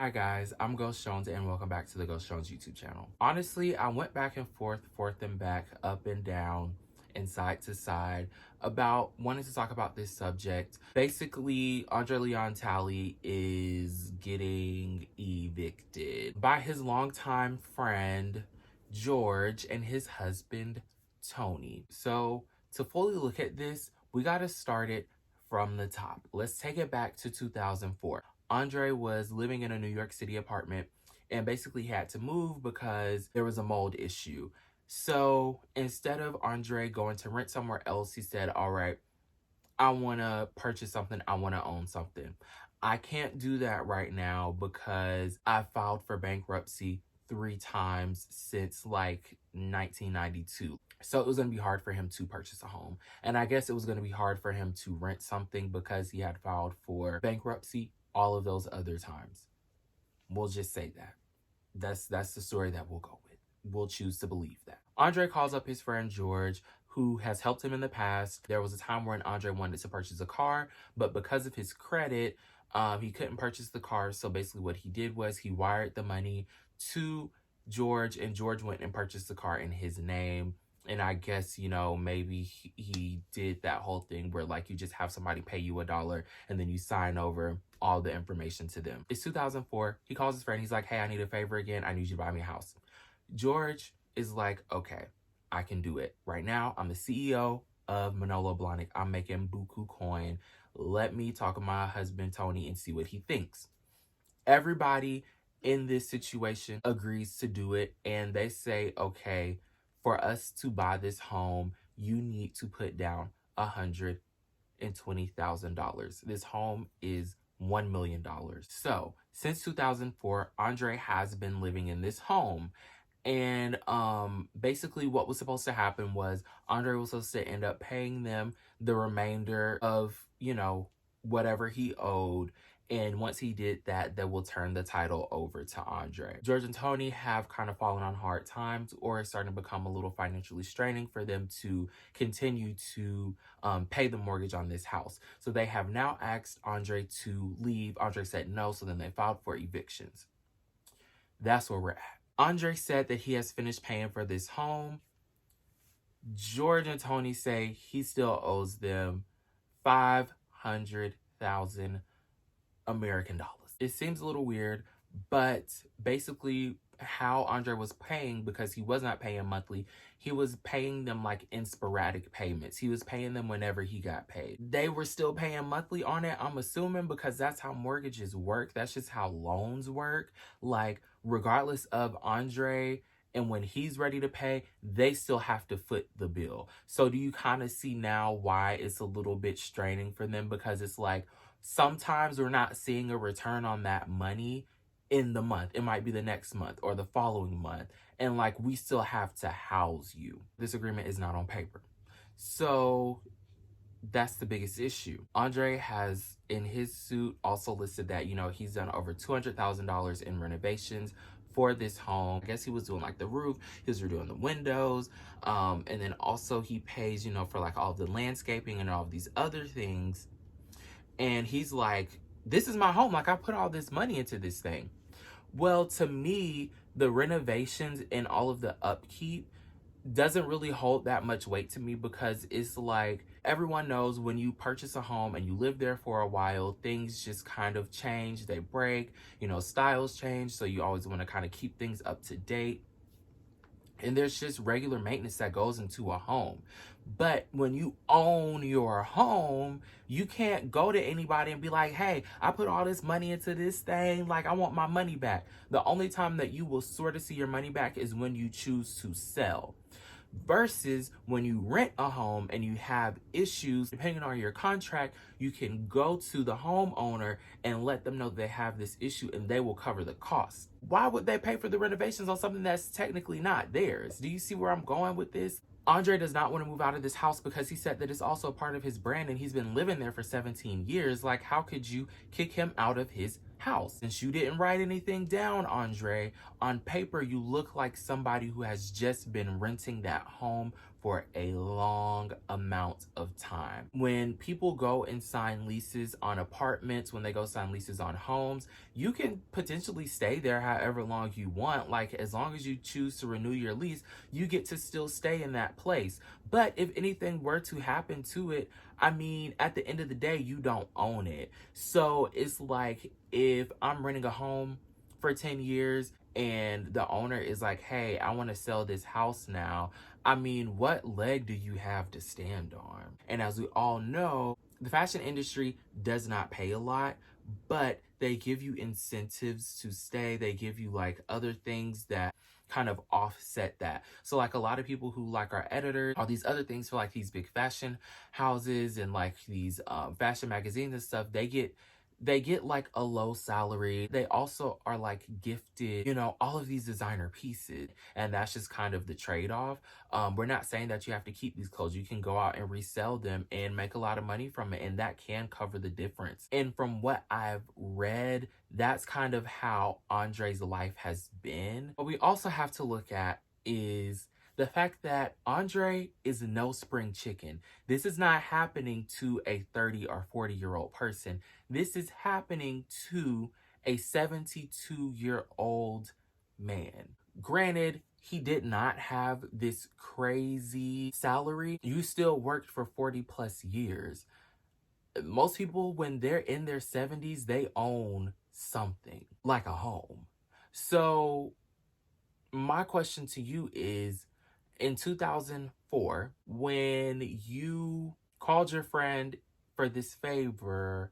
Hi guys, I'm Ghost Jones and welcome back to the Ghost Jones YouTube channel. Honestly, I went back and forth and back, up and down, and side to side about wanting to talk about this subject. Basically, Andre Leon Talley is getting evicted by his longtime friend, George, and his husband, Tony. So, to fully look at this, we got to start it from the top. Let's take it back to 2004. Andre was living in a New York City apartment and basically had to move because there was a mold issue. So instead of Andre going to rent somewhere else, he said, all right, I want to purchase something. I want to own something. I can't do that right now because I filed for bankruptcy 3 times since like 1992. So it was going to be hard for him to purchase a home. And I guess it was going to be hard for him to rent something because he had filed for bankruptcy all of those other times. We'll just say that. That's the story that we'll go with. We'll choose to believe that. Andre calls up his friend George, who has helped him in the past. There was a time when Andre wanted to purchase a car, but because of his credit, he couldn't purchase the car. So basically what he did was he wired the money to George, and George went and purchased the car in his name. And I guess, maybe he did that whole thing where like you just have somebody pay you $1 and then you sign over all the information to them. It's 2004. He calls his friend. He's like, hey, I need a favor again. I need you to buy me a house. George is like, okay, I can do it. Right now, I'm the CEO of Manolo Blahnik. I'm making buku coin. Let me talk to my husband, Tony, and see what he thinks. Everybody in this situation agrees to do it. And they say, okay, for us to buy this home, you need to put down $120,000. This home is $1 million. So since 2004, Andre has been living in this home. And basically what was supposed to happen was Andre was supposed to end up paying them the remainder of, whatever he owed. And once he did that, they will turn the title over to Andre. George and Tony have kind of fallen on hard times, or it's starting to become a little financially straining for them to continue to pay the mortgage on this house. So they have now asked Andre to leave. Andre said no, so then they filed for evictions. That's where we're at. Andre said that he has finished paying for this home. George and Tony say he still owes them 500,000 American dollars. It seems a little weird, but basically how Andre was paying, because he was not paying monthly, he was paying them like in sporadic payments. He was paying them whenever he got paid. They were still paying monthly on it, I'm assuming, because that's how mortgages work. That's just how loans work. Like, regardless of Andre and when he's ready to pay, they still have to foot the bill. So do you kind of see now why it's a little bit straining for them? Because it's like, sometimes we're not seeing a return on that money in the month. It might be the next month or the following month. And like, we still have to house you. This agreement is not on paper. So that's the biggest issue. Andre has in his suit also listed that, he's done over $200,000 in renovations for this home. I guess he was doing like the roof, he was redoing the windows, and then also he pays, for like all the landscaping and all of these other things. And he's like, this is my home. Like, I put all this money into this thing. Well, to me, the renovations and all of the upkeep doesn't really hold that much weight to me, because it's like, everyone knows when you purchase a home and you live there for a while, things just kind of change, they break, styles change. So you always want to kind of keep things up to date. And there's just regular maintenance that goes into a home. But when you own your home, you can't go to anybody and be like, hey, I put all this money into this thing, like, I want my money back. The only time that you will sort of see your money back is when you choose to sell. Versus when you rent a home and you have issues, depending on your contract, you can go to the homeowner and let them know they have this issue and they will cover the cost. Why would they pay for the renovations on something that's technically not theirs? Do you see where I'm going with this? Andre does not want to move out of this house because he said that it's also a part of his brand and he's been living there for 17 years. Like, how could you kick him out of his house. Since you didn't write anything down, Andre, on paper you look like somebody who has just been renting that home for a long amount of time. When people go and sign leases on apartments, when they go sign leases on homes, you can potentially stay there however long you want. Like, as long as you choose to renew your lease, you get to still stay in that place. But if anything were to happen to it, I mean, at the end of the day, you don't own it. So it's like, if I'm renting a home for 10 years and the owner is like, hey, I want to sell this house now, I mean, what leg do you have to stand on? And as we all know, the fashion industry does not pay a lot, but they give you incentives to stay. They give you like other things that kind of offset that. So like a lot of people who like are editors, all these other things for like these big fashion houses and like these fashion magazines and stuff, they get like a low salary. They also are like gifted, all of these designer pieces. And that's just kind of the trade-off. We're not saying that you have to keep these clothes. You can go out and resell them and make a lot of money from it. And that can cover the difference. And from what I've read, that's kind of how Andre's life has been. What we also have to look at is the fact that Andre is no spring chicken. This is not happening to a 30 or 40-year-old person. This is happening to a 72-year-old man. Granted, he did not have this crazy salary. You still worked for 40 plus years. Most people, when they're in their 70s, they own something, like a home. So my question to you is, in 2004, when you called your friend for this favor,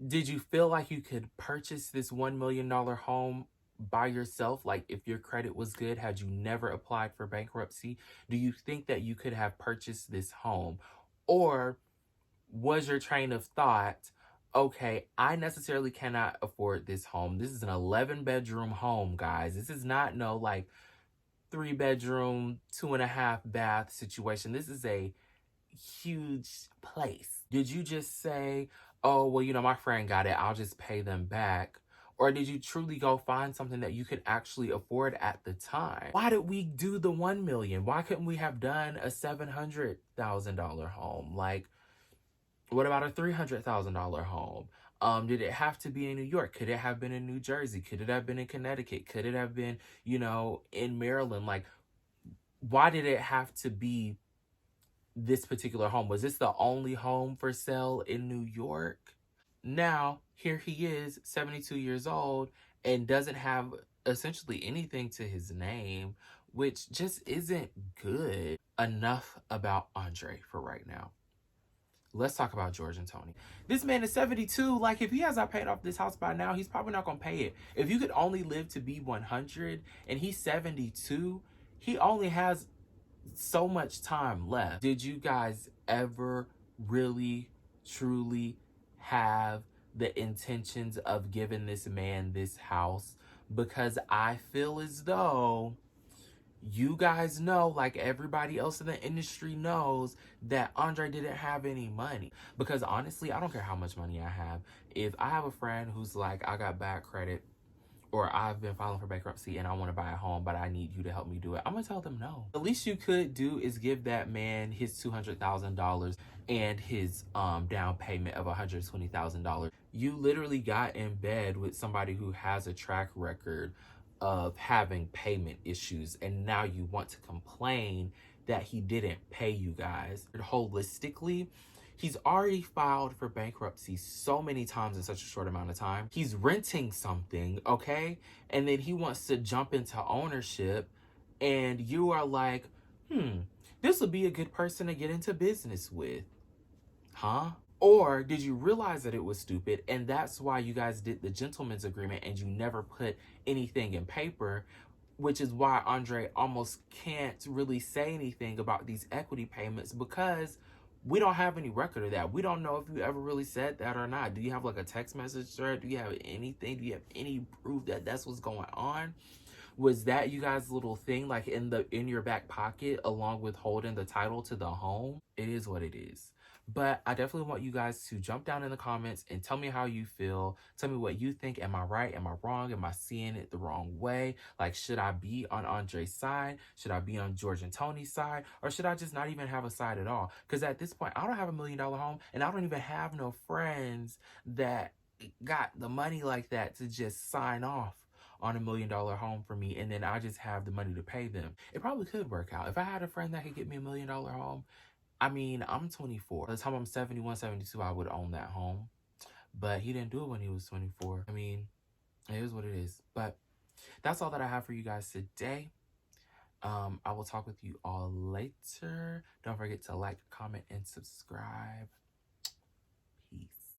did you feel like you could purchase this $1 million home by yourself? Like, if your credit was good, had you never applied for bankruptcy, do you think that you could have purchased this home? Or was your train of thought, okay, I necessarily cannot afford this home. This is an 11-bedroom home, guys. This is not no like 3-bedroom, 2.5-bath situation. This is a huge place. Did you just say, oh, well, my friend got it, I'll just pay them back? Or did you truly go find something that you could actually afford at the time? Why did we do the 1 million? Why couldn't we have done a $700,000 home? Like, what about a $300,000 home? Did it have to be in New York? Could it have been in New Jersey? Could it have been in Connecticut? Could it have been, in Maryland? Like, why did it have to be this particular home? Was this the only home for sale in New York? Now, here he is, 72 years old, and doesn't have essentially anything to his name, which just isn't good. Enough about Andre for right now. Let's talk about George and Tony. This man is 72. Like, if he has not paid off this house by now, he's probably not going to pay it. If you could only live to be 100 and he's 72, he only has so much time left. Did you guys ever really, truly have the intentions of giving this man this house? Because I feel as though you guys know, like everybody else in the industry knows, that Andre didn't have any money. Because honestly, I don't care how much money I have. If I have a friend who's like, I got bad credit, or I've been filing for bankruptcy and I want to buy a home, but I need you to help me do it, I'm going to tell them no. The least you could do is give that man his $200,000 and his down payment of $120,000. You literally got in bed with somebody who has a track record of having payment issues, and now you want to complain that he didn't pay you guys. Holistically, he's already filed for bankruptcy so many times in such a short amount of time. He's renting something, okay? And then he wants to jump into ownership, and you are like, this would be a good person to get into business with. Huh? Or did you realize that it was stupid, and that's why you guys did the gentleman's agreement and you never put anything in paper, which is why Andre almost can't really say anything about these equity payments, because we don't have any record of that. We don't know if you ever really said that or not. Do you have like a text message thread? Do you have anything? Do you have any proof that that's what's going on? Was that you guys' little thing, like in your back pocket, along with holding the title to the home? It is what it is. But I definitely want you guys to jump down in the comments and tell me how you feel. Tell me what you think. Am I right? Am I wrong? Am I seeing it the wrong way? Like, should I be on Andre's side? Should I be on George and Tony's side? Or should I just not even have a side at all? Because at this point, I don't have $1 million home, and I don't even have no friends that got the money like that to just sign off on $1 million home for me, and then I just have the money to pay them. It probably could work out. If I had a friend that could get me $1 million home, I mean, I'm 24. By the time I'm 71, 72, I would own that home. But he didn't do it when he was 24. I mean, it is what it is. But that's all that I have for you guys today. I will talk with you all later. Don't forget to like, comment, and subscribe. Peace.